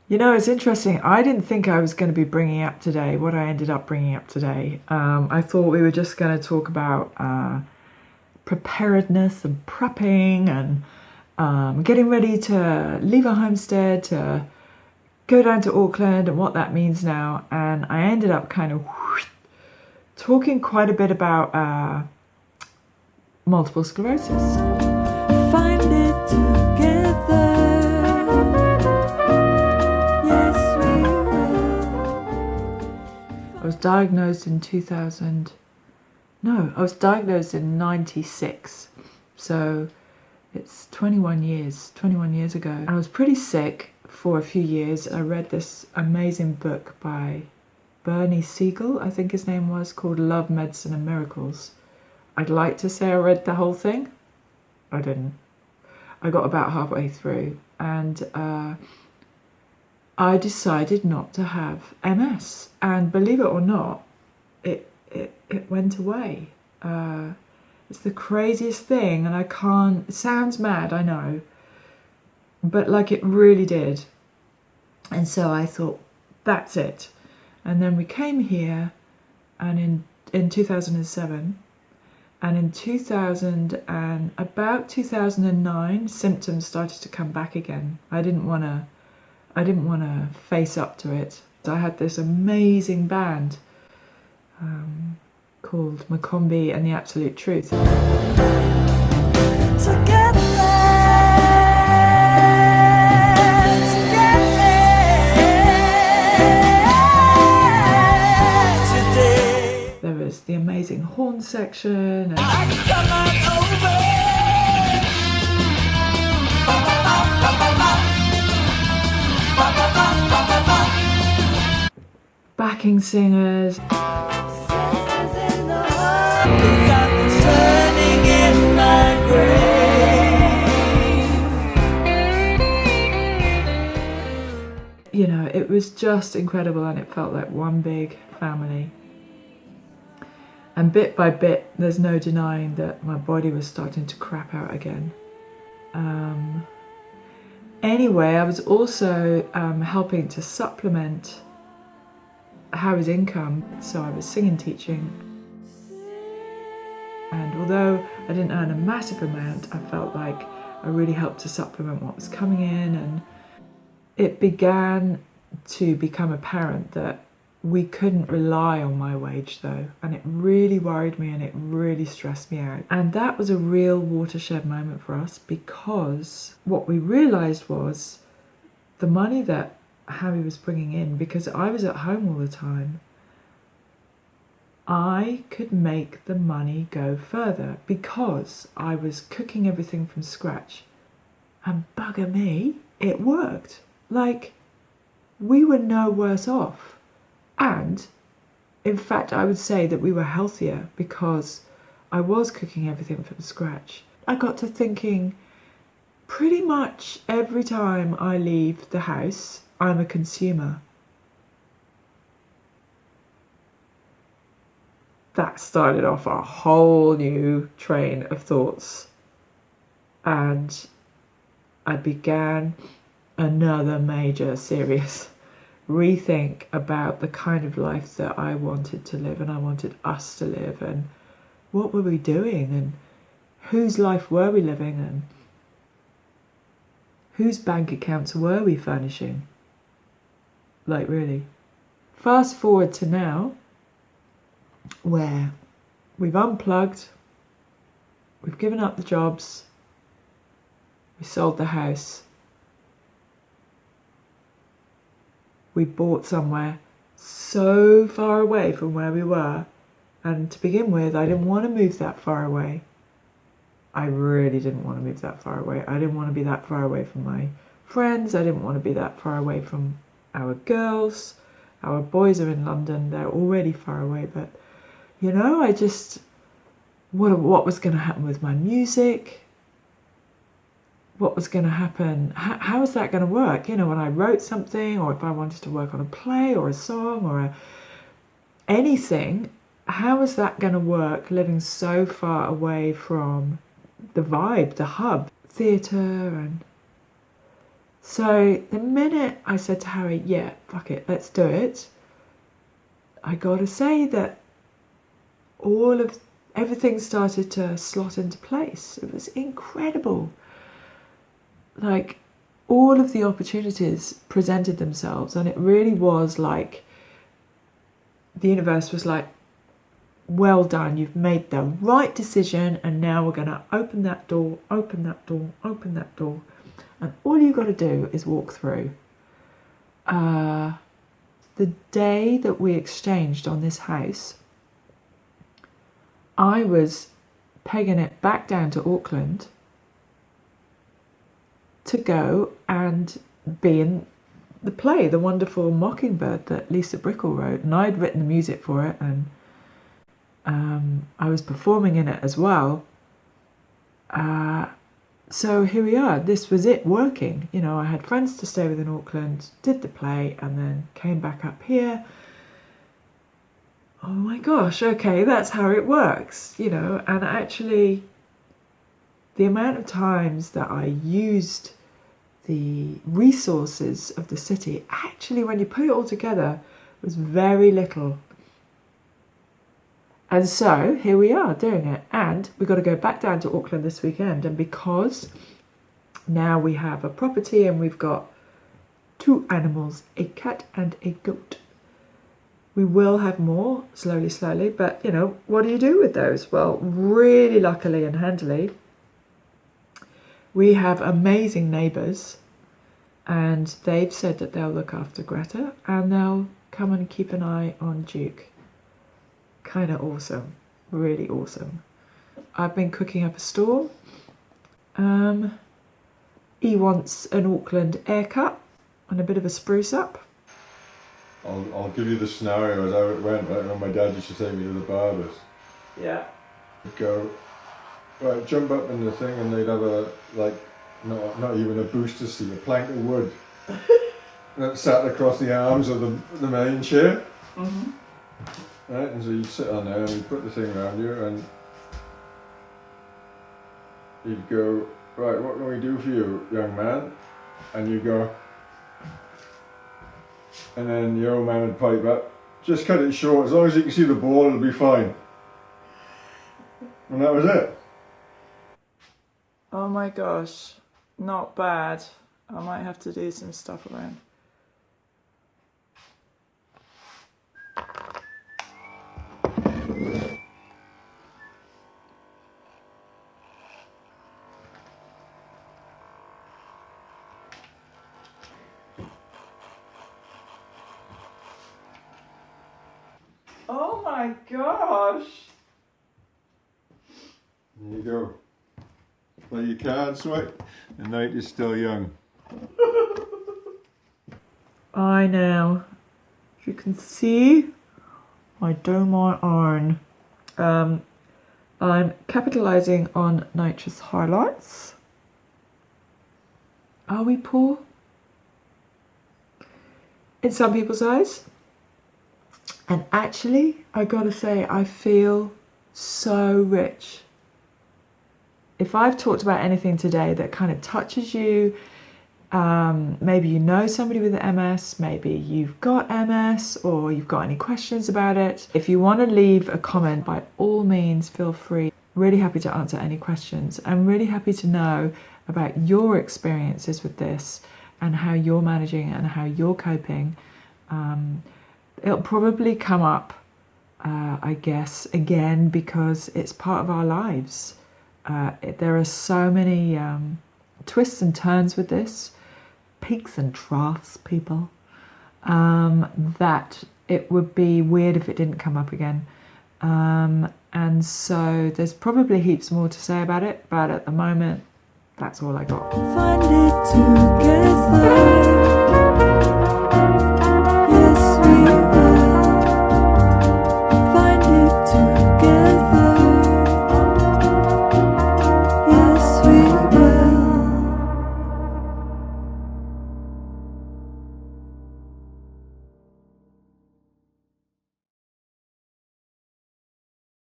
You know, it's interesting. I didn't think I was going to be bringing up today what I ended up bringing up today. I thought we were just going to talk about preparedness and prepping and getting ready to leave a homestead to go down to Auckland and what that means now. And I ended up kind of talking quite a bit about multiple sclerosis. Find it together. I was diagnosed in 2000. No, I was diagnosed in 96. So it's 21 years ago. And I was pretty sick for a few years. I read this amazing book by Bernie Siegel, I think his name was, called Love, Medicine and Miracles. I'd like to say I read the whole thing. I didn't. I got about halfway through and I decided not to have MS, and believe it or not, it went away. It's the craziest thing, and I can't. It sounds mad, I know, but like it really did. And so I thought, that's it. And then we came here, and in 2007, and in 2000 and about 2009, symptoms started to come back again. I didn't want to face up to it. I had this amazing band called Macombi and the Absolute Truth. There was the amazing horn section and backing singers. You know, it was just incredible, and it felt like one big family. And bit by bit, there's no denying that my body was starting to crap out again. Anyway, I was also helping to supplement Harry's income, so I was singing teaching, and although I didn't earn a massive amount, I felt like I really helped to supplement what was coming in, and it began to become apparent that we couldn't rely on my wage though, and it really worried me and it really stressed me out. And that was a real watershed moment for us, because what we realized was the money that Harry was bringing in, because I was at home all the time, I could make the money go further because I was cooking everything from scratch, and bugger me, it worked. Like, we were no worse off, and in fact I would say that we were healthier because I was cooking everything from scratch. I got to thinking, pretty much every time I leave the house I'm a consumer. That started off a whole new train of thoughts, and I began another major serious rethink about the kind of life that I wanted to live and I wanted us to live, and what were we doing and whose life were we living and whose bank accounts were we furnishing? Like, really. Fast forward to now, where we've unplugged, we've given up the jobs, we sold the house, we bought somewhere so far away from where we were, and to begin with I didn't want to move that far away. I really didn't want to move that far away. I didn't want to be that far away from my friends. I didn't want to be that far away from our girls. Our boys are in London, they're already far away, but you know, I just, what was going to happen with my music? What was going to happen? How was that going to work? You know, when I wrote something, or if I wanted to work on a play or a song or anything, how was that going to work living so far away from the vibe, the hub, theatre and So the minute I said to Harry, yeah, fuck it, let's do it, I gotta say that everything started to slot into place. It was incredible. Like, all of the opportunities presented themselves, and it really was like the universe was like, well done, you've made the right decision, and now we're going to open that door, open that door, open that door, and all you've got to do is walk through. The day that we exchanged on this house, I was pegging it back down to Auckland to go and be in the play, The Wonderful Mockingbird, that Lisa Brickell wrote, and I'd written the music for it, and I was performing in it as well. So here we are. This was it working. You know, I had friends to stay with in Auckland, did the play, and then came back up here. Oh my gosh, okay, that's how it works, you know. And actually, the amount of times that I used the resources of the city, actually, when you put it all together, was very little. And so here we are doing it, and we've got to go back down to Auckland this weekend. And because now we have a property and we've got 2 animals, a cat and a goat, we will have more slowly, but you know, what do you do with those? Well, really luckily and handily, we have amazing neighbours, and they've said that they'll look after Greta and they'll come and keep an eye on Duke. Kind of awesome, really awesome. I've been cooking up a storm. He wants an Auckland haircut and a bit of a spruce up. I'll give you the scenario as how it went, right? When my dad used to take me to the barbers. Yeah. He'd go, right, jump up in the thing, and they'd have a, like, not even a booster seat, a plank of wood that sat across the arms of the main chair. Mm-hmm. Right, and so you'd sit on there and he'd put the thing around you, and he'd go, right, what can we do for you, young man? And you go, and then the old man would pipe up, just cut it short, as long as you can see the ball, it'll be fine. And that was it. Oh my gosh, not bad. I might have to do some stuff around. Oh my gosh! There you go. Play your cards, right? The night is still young. I know. As you can see, I do my own. I'm capitalising on nitrous highlights. Are we poor? In some people's eyes. And actually, I gotta say, I feel so rich. If I've talked about anything today that kind of touches you, maybe you know somebody with MS, maybe you've got MS, or you've got any questions about it. If you want to leave a comment, by all means, feel free. Really happy to answer any questions. I'm really happy to know about your experiences with this and how you're managing and how you're coping. It'll probably come up, I guess, again, because it's part of our lives. There are so many twists and turns with this, peaks and troughs, people, that it would be weird if it didn't come up again. And so there's probably heaps more to say about it, but at the moment, that's all I got. Find it together.